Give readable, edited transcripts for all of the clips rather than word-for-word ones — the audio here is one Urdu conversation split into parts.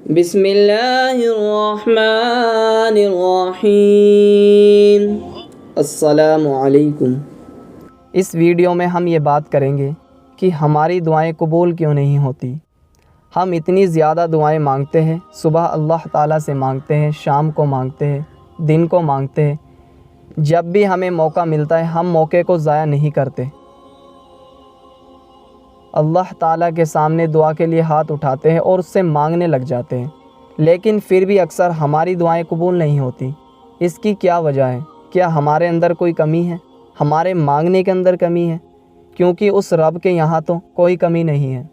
بسم اللہ الرحمن الرحیم۔ السلام علیکم۔ اس ویڈیو میں ہم یہ بات کریں گے کہ ہماری دعائیں قبول کیوں نہیں ہوتی۔ ہم اتنی زیادہ دعائیں مانگتے ہیں، صبح اللہ تعالیٰ سے مانگتے ہیں، شام کو مانگتے ہیں، دن کو مانگتے ہیں۔ جب بھی ہمیں موقع ملتا ہے ہم موقع کو ضائع نہیں کرتے، اللہ تعالیٰ کے سامنے دعا کے لیے ہاتھ اٹھاتے ہیں اور اس سے مانگنے لگ جاتے ہیں، لیکن پھر بھی اکثر ہماری دعائیں قبول نہیں ہوتی۔ اس کی کیا وجہ ہے؟ کیا ہمارے اندر کوئی کمی ہے؟ ہمارے مانگنے کے اندر کمی ہے؟ کیونکہ اس رب کے یہاں تو کوئی کمی نہیں ہے،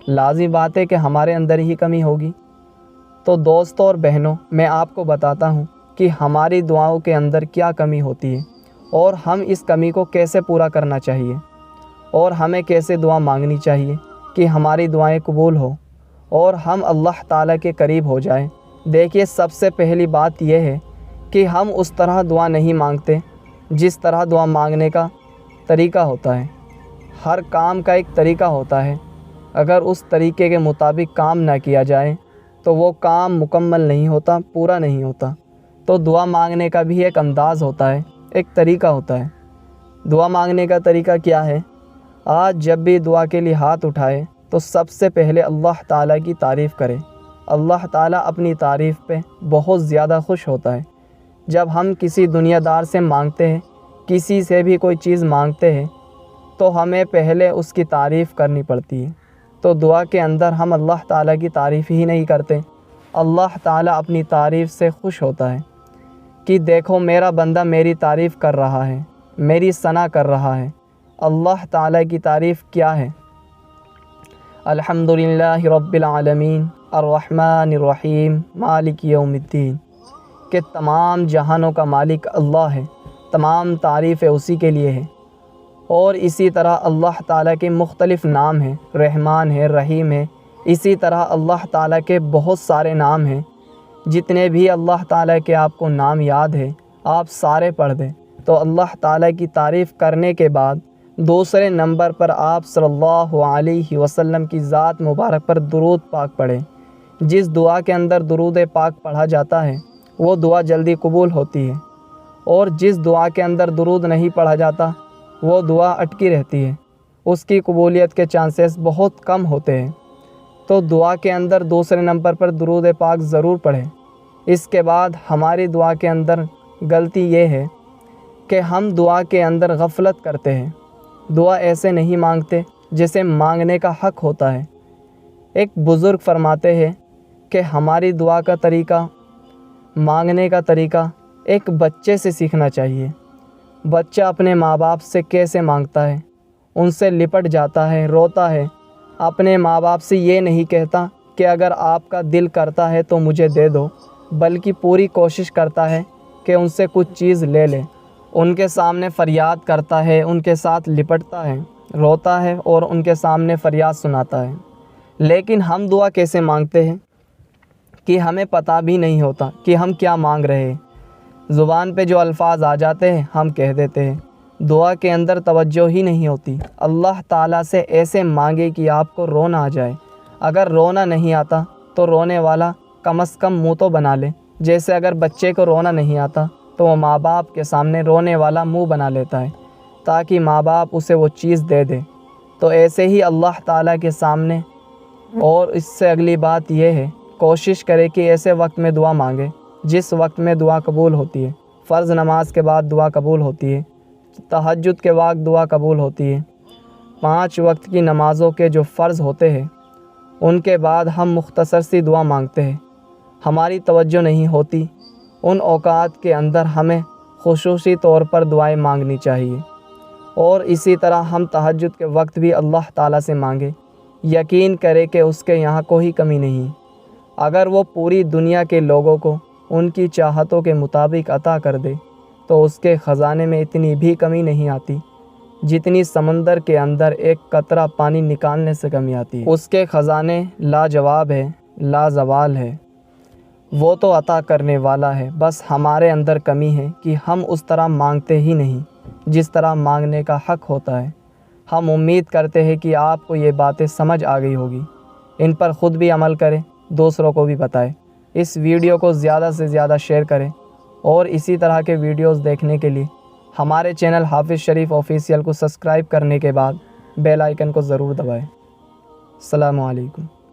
لازمی بات ہے کہ ہمارے اندر ہی کمی ہوگی۔ تو دوستوں اور بہنوں، میں آپ کو بتاتا ہوں کہ ہماری دعاؤں کے اندر کیا کمی ہوتی ہے اور ہم اس کمی کو کیسے پورا کرنا چاہیے، اور ہمیں کیسے دعا مانگنی چاہیے کہ ہماری دعائیں قبول ہو اور ہم اللہ تعالیٰ کے قریب ہو جائیں۔ دیکھیے، سب سے پہلی بات یہ ہے کہ ہم اس طرح دعا نہیں مانگتے جس طرح دعا مانگنے کا طریقہ ہوتا ہے۔ ہر کام کا ایک طریقہ ہوتا ہے، اگر اس طریقے کے مطابق کام نہ کیا جائے تو وہ کام مکمل نہیں ہوتا، پورا نہیں ہوتا۔ تو دعا مانگنے کا بھی ایک انداز ہوتا ہے، ایک طریقہ ہوتا ہے۔ دعا مانگنے کا طریقہ کیا ہے؟ آج جب بھی دعا کے لیے ہاتھ اٹھائے تو سب سے پہلے اللہ تعالیٰ کی تعریف کرے۔ اللہ تعالیٰ اپنی تعریف پہ بہت زیادہ خوش ہوتا ہے۔ جب ہم کسی دنیا دار سے مانگتے ہیں، کسی سے بھی کوئی چیز مانگتے ہیں، تو ہمیں پہلے اس کی تعریف کرنی پڑتی ہے۔ تو دعا کے اندر ہم اللہ تعالیٰ کی تعریف ہی نہیں کرتے، اللہ تعالیٰ اپنی تعریف سے خوش ہوتا ہے کہ دیکھو میرا بندہ میری تعریف کر رہا ہے، میری ثنا کر رہا ہے۔ اللہ تعالیٰ کی تعریف کیا ہے؟ الحمدللہ رب العالمین الرحمن الرحیم مالک یوم الدین، کہ تمام جہانوں کا مالک اللہ ہے، تمام تعریفیں اسی کے لیے ہے۔ اور اسی طرح اللہ تعالیٰ کے مختلف نام ہیں، رحمان ہے، رحیم ہے۔ اسی طرح اللہ تعالیٰ کے بہت سارے نام ہیں، جتنے بھی اللہ تعالیٰ کے آپ کو نام یاد ہے آپ سارے پڑھ دیں۔ تو اللہ تعالیٰ کی تعریف کرنے کے بعد دوسرے نمبر پر آپ صلی اللہ علیہ وسلم کی ذات مبارک پر درود پاک پڑھیں۔ جس دعا کے اندر درود پاک پڑھا جاتا ہے وہ دعا جلدی قبول ہوتی ہے، اور جس دعا کے اندر درود نہیں پڑھا جاتا وہ دعا اٹکی رہتی ہے، اس کی قبولیت کے چانسز بہت کم ہوتے ہیں۔ تو دعا کے اندر دوسرے نمبر پر درود پاک ضرور پڑھیں۔ اس کے بعد ہماری دعا کے اندر غلطی یہ ہے کہ ہم دعا کے اندر غفلت کرتے ہیں، دعا ایسے نہیں مانگتے جیسے مانگنے کا حق ہوتا ہے۔ ایک بزرگ فرماتے ہیں کہ ہماری دعا کا طریقہ، مانگنے کا طریقہ ایک بچے سے سیکھنا چاہیے۔ بچہ اپنے ماں باپ سے کیسے مانگتا ہے، ان سے لپٹ جاتا ہے، روتا ہے، اپنے ماں باپ سے یہ نہیں کہتا کہ اگر آپ کا دل کرتا ہے تو مجھے دے دو، بلکہ پوری کوشش کرتا ہے کہ ان سے کچھ چیز لے لے۔ ان کے سامنے فریاد کرتا ہے، ان کے ساتھ لپٹتا ہے، روتا ہے اور ان کے سامنے فریاد سناتا ہے۔ لیکن ہم دعا کیسے مانگتے ہیں کہ ہمیں پتہ بھی نہیں ہوتا کہ ہم کیا مانگ رہے ہیں۔ زبان پہ جو الفاظ آ جاتے ہیں ہم کہہ دیتے ہیں، دعا کے اندر توجہ ہی نہیں ہوتی۔ اللہ تعالیٰ سے ایسے مانگے کہ آپ کو رونا آ جائے۔ اگر رونا نہیں آتا تو رونے والا کم از کم منہ تو بنا لے۔ جیسے اگر بچے کو رونا نہیں آتا تو وہ ماں باپ کے سامنے رونے والا منہ بنا لیتا ہے تاکہ ماں باپ اسے وہ چیز دے دے۔ تو ایسے ہی اللہ تعالیٰ کے سامنے، اور اس سے اگلی بات یہ ہے، کوشش کرے کہ ایسے وقت میں دعا مانگے جس وقت میں دعا قبول ہوتی ہے۔ فرض نماز کے بعد دعا قبول ہوتی ہے، تہجد کے وقت دعا قبول ہوتی ہے، 5 وقت کی نمازوں کے جو فرض ہوتے ہیں ان کے بعد ہم مختصر سی دعا مانگتے ہیں۔ ہماری توجہ نہیں ہوتی، ان اوقات کے اندر ہمیں خصوصی طور پر دعائیں مانگنی چاہیے۔ اور اسی طرح ہم تہجد کے وقت بھی اللہ تعالیٰ سے مانگے، یقین کرے کہ اس کے یہاں کوئی کمی نہیں۔ اگر وہ پوری دنیا کے لوگوں کو ان کی چاہتوں کے مطابق عطا کر دے تو اس کے خزانے میں اتنی بھی کمی نہیں آتی جتنی سمندر کے اندر ایک قطرہ پانی نکالنے سے کمی آتی ہے۔ اس کے خزانے لاجواب ہے، لازوال ہے، وہ تو عطا کرنے والا ہے، بس ہمارے اندر کمی ہے کہ ہم اس طرح مانگتے ہی نہیں جس طرح مانگنے کا حق ہوتا ہے۔ ہم امید کرتے ہیں کہ آپ کو یہ باتیں سمجھ آ گئی ہوگی، ان پر خود بھی عمل کریں دوسروں کو بھی بتائیں۔ اس ویڈیو کو زیادہ سے زیادہ شیئر کریں اور اسی طرح کے ویڈیوز دیکھنے کے لیے ہمارے چینل حافظ شریف آفیشیل کو سبسکرائب کرنے کے بعد بیل آئیکن کو ضرور دبائیں۔ السلام علیکم۔